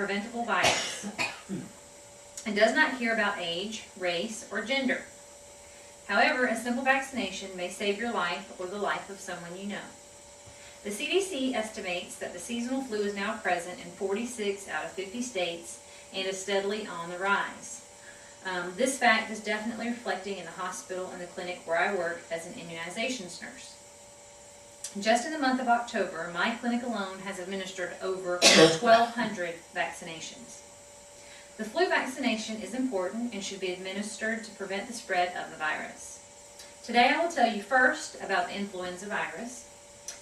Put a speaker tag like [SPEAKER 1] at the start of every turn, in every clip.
[SPEAKER 1] preventable virus. It does not care about age, race, or gender. However, a simple vaccination may save your life or the life of someone you know. The CDC estimates that the seasonal flu is now present in 46 out of 50 states and is steadily on the rise. This fact is definitely reflecting in the hospital and the clinic where I work as an immunizations nurse. Just in the month of October, my clinic alone has administered over 1,200 vaccinations. The flu vaccination is important and should be administered to prevent the spread of the virus. Today I will tell you first about the influenza virus.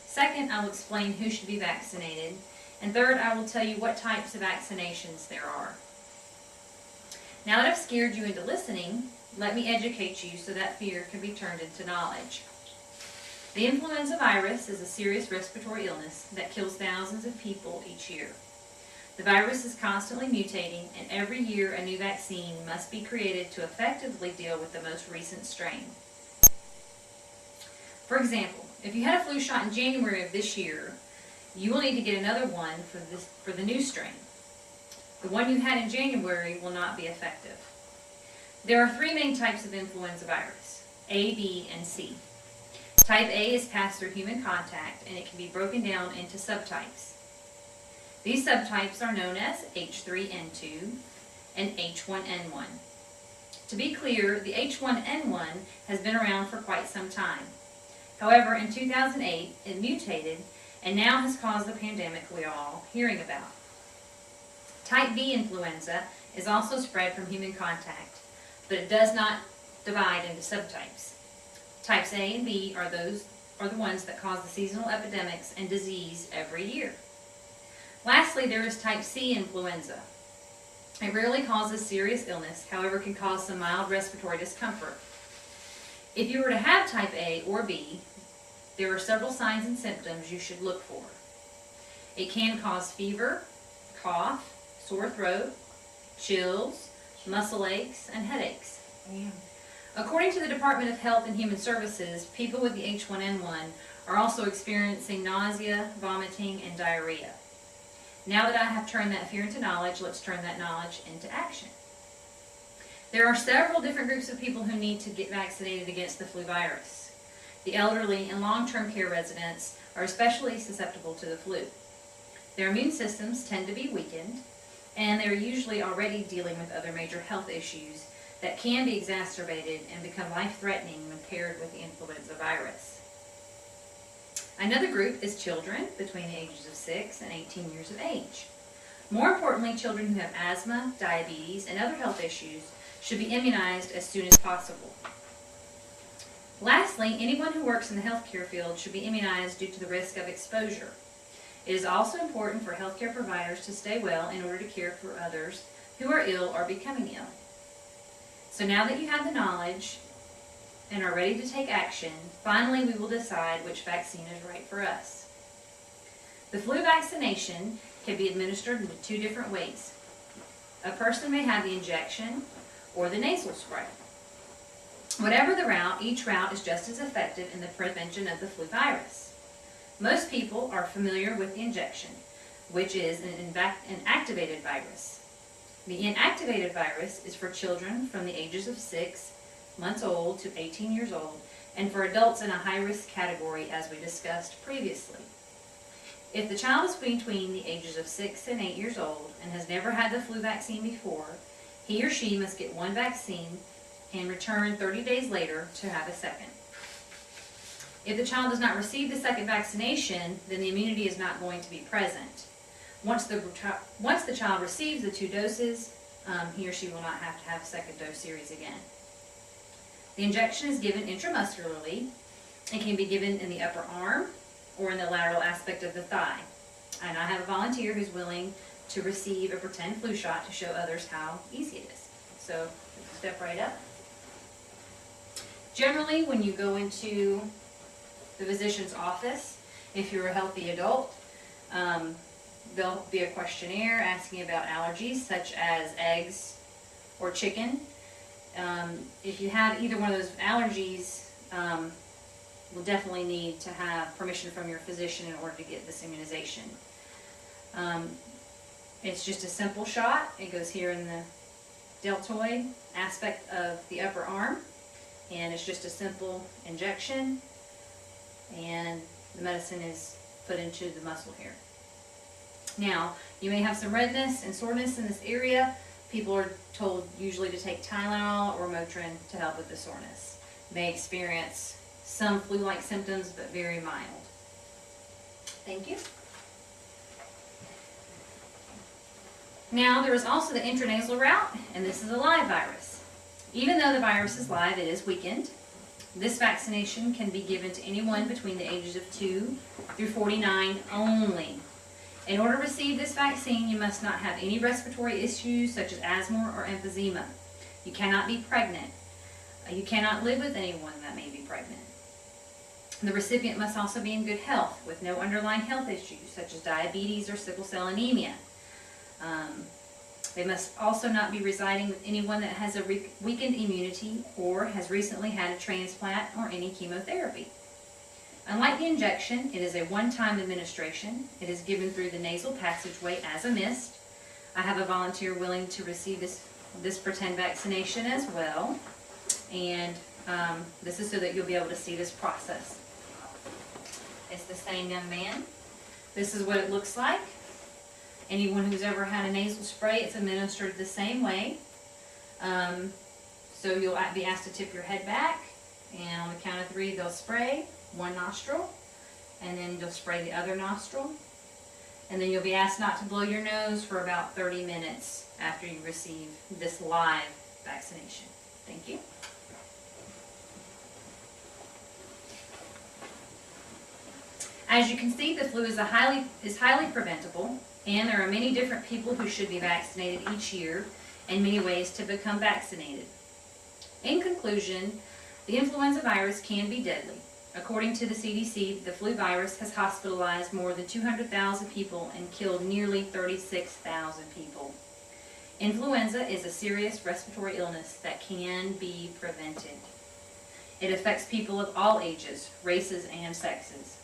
[SPEAKER 1] Second, I will explain who should be vaccinated. And third, I will tell you what types of vaccinations there are. Now that I've scared you into listening, let me educate you so that fear can be turned into knowledge. The influenza virus is a serious respiratory illness that kills thousands of people each year. The virus is constantly mutating, and every year a new vaccine must be created to effectively deal with the most recent strain. For example, if you had a flu shot in January of this year, you will need to get another one for the new strain. The one you had in January will not be effective. There are three main types of influenza virus: A, B, and C. Type A is passed through human contact, and it can be broken down into subtypes. These subtypes are known as H3N2 and H1N1. To be clear, the H1N1 has been around for quite some time. However, in 2008, it mutated and now has caused the pandemic we are all hearing about. Type B influenza is also spread from human contact, but it does not divide into subtypes. Types A and B are the ones that cause the seasonal epidemics and disease every year. Lastly, there is type C influenza. It rarely causes serious illness, however can cause some mild respiratory discomfort. If you were to have type A or B, there are several signs and symptoms you should look for. It can cause fever, cough, sore throat, chills, muscle aches, and headaches. According to the Department of Health and Human Services, people with the H1N1 are also experiencing nausea, vomiting, and diarrhea. Now that I have turned that fear into knowledge, let's turn that knowledge into action. There are several different groups of people who need to get vaccinated against the flu virus. The elderly and long-term care residents are especially susceptible to the flu. Their immune systems tend to be weakened, and they're usually already dealing with other major health issues that can be exacerbated and become life-threatening when paired with the influenza virus. Another group is children between the ages of 6 and 18 years of age. More importantly, children who have asthma, diabetes, and other health issues should be immunized as soon as possible. Lastly, anyone who works in the healthcare field should be immunized due to the risk of exposure. It is also important for healthcare providers to stay well in order to care for others who are ill or becoming ill. So now that you have the knowledge and are ready to take action, finally we will decide which vaccine is right for us. The flu vaccination can be administered in two different ways. A person may have the injection or the nasal spray. Whatever the route, each route is just as effective in the prevention of the flu virus. Most people are familiar with the injection, which is an inactivated virus. The inactivated virus is for children from the ages of 6 months old to 18 years old, and for adults in a high-risk category as we discussed previously. If the child is between the ages of 6 and 8 years old and has never had the flu vaccine before, he or she must get one vaccine and return 30 days later to have a second. If the child does not receive the second vaccination, then the immunity is not going to be present. Once the child receives the 2 doses, he or she will not have to have a second dose series again. The injection is given intramuscularly and can be given in the upper arm or in the lateral aspect of the thigh. And I have a volunteer who's willing to receive a pretend flu shot to show others how easy it is. So step right up. Generally, when you go into the physician's office, if you're a healthy adult, there'll be a questionnaire asking about allergies such as eggs or chicken. If you have either one of those allergies, you'll definitely need to have permission from your physician in order to get this immunization. It's just a simple shot. It goes here in the deltoid aspect of the upper arm, and it's just a simple injection, and the medicine is put into the muscle here. Now, you may have some redness and soreness in this area. People are told usually to take Tylenol or Motrin to help with the soreness. May experience some flu-like symptoms, but very mild. Thank you. Now, there is also the intranasal route, and this is a live virus. Even though the virus is live, it is weakened. This vaccination can be given to anyone between the ages of 2 through 49 only. In order to receive this vaccine, you must not have any respiratory issues such as asthma or emphysema. You cannot be pregnant. You cannot live with anyone that may be pregnant. The recipient must also be in good health with no underlying health issues such as diabetes or sickle cell anemia. They must also not be residing with anyone that has a weakened immunity or has recently had a transplant or any chemotherapy. Unlike the injection, it is a one-time administration. It is given through the nasal passageway as a mist. I have a volunteer willing to receive this pretend vaccination as well. And this is so that you'll be able to see this process. It's the same young man. This is what it looks like. Anyone who's ever had a nasal spray, it's administered the same way. So you'll be asked to tip your head back, and on the count of 3, they'll spray one nostril, and then you'll spray the other nostril. And then you'll be asked not to blow your nose for about 30 minutes after you receive this live vaccination. Thank you. As you can see, the flu is highly preventable, and there are many different people who should be vaccinated each year, and many ways to become vaccinated. In conclusion, the influenza virus can be deadly. According to the CDC, the flu virus has hospitalized more than 200,000 people and killed nearly 36,000 people. Influenza is a serious respiratory illness that can be prevented. It affects people of all ages, races, and sexes.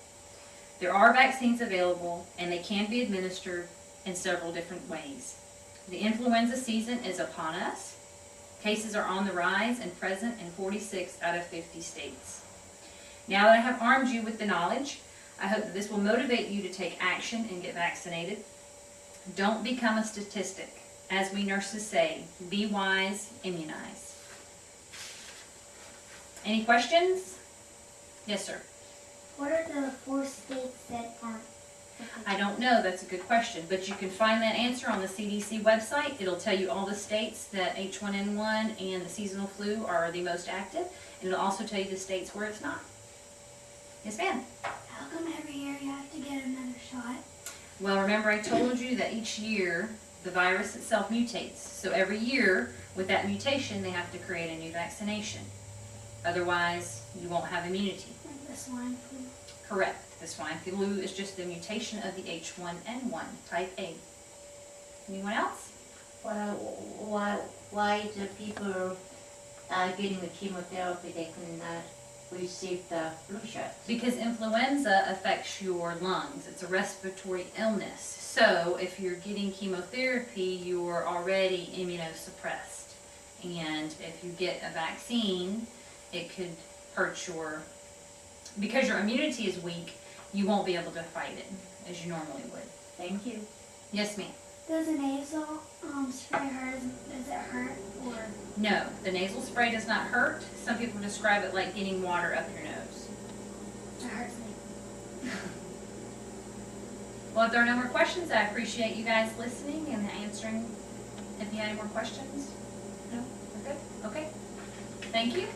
[SPEAKER 1] There are vaccines available, and they can be administered in several different ways. The influenza season is upon us. Cases are on the rise and present in 46 out of 50 states. Now that I have armed you with the knowledge, I hope that this will motivate you to take action and get vaccinated. Don't become a statistic. As we nurses say, be wise, immunize. Any questions? Yes, sir.
[SPEAKER 2] What are the 4 states that aren't?
[SPEAKER 1] I don't know. That's a good question. But you can find that answer on the CDC website. It'll tell you all the states that H1N1 and the seasonal flu are the most active. And it'll also tell you the states where it's not. Yes, ma'am?
[SPEAKER 2] How come every year you have to get another shot?
[SPEAKER 1] Well, remember I told you that each year the virus itself mutates. So every year with that mutation they have to create a new vaccination. Otherwise you won't have immunity.
[SPEAKER 2] Like the swine flu?
[SPEAKER 1] Correct. The swine flu is just the mutation of the H1N1, type A. Anyone else?
[SPEAKER 3] Well, why the people getting the chemotherapy, they cannot receive the flu shot?
[SPEAKER 1] Because influenza affects your lungs. It's a respiratory illness. So if you're getting chemotherapy, you're already immunosuppressed. And if you get a vaccine, it could hurt because your immunity is weak, you won't be able to fight it as you normally would.
[SPEAKER 3] Thank you.
[SPEAKER 1] Yes, ma'am.
[SPEAKER 2] Does a nasal spray hurt? Does it hurt? Or
[SPEAKER 1] No, the nasal spray does not hurt. Some people describe it like getting water up your nose.
[SPEAKER 2] it hurts me?
[SPEAKER 1] Well, if there are no more questions, I appreciate you guys listening and answering if you had any more questions. No? We're good? Okay. Thank you.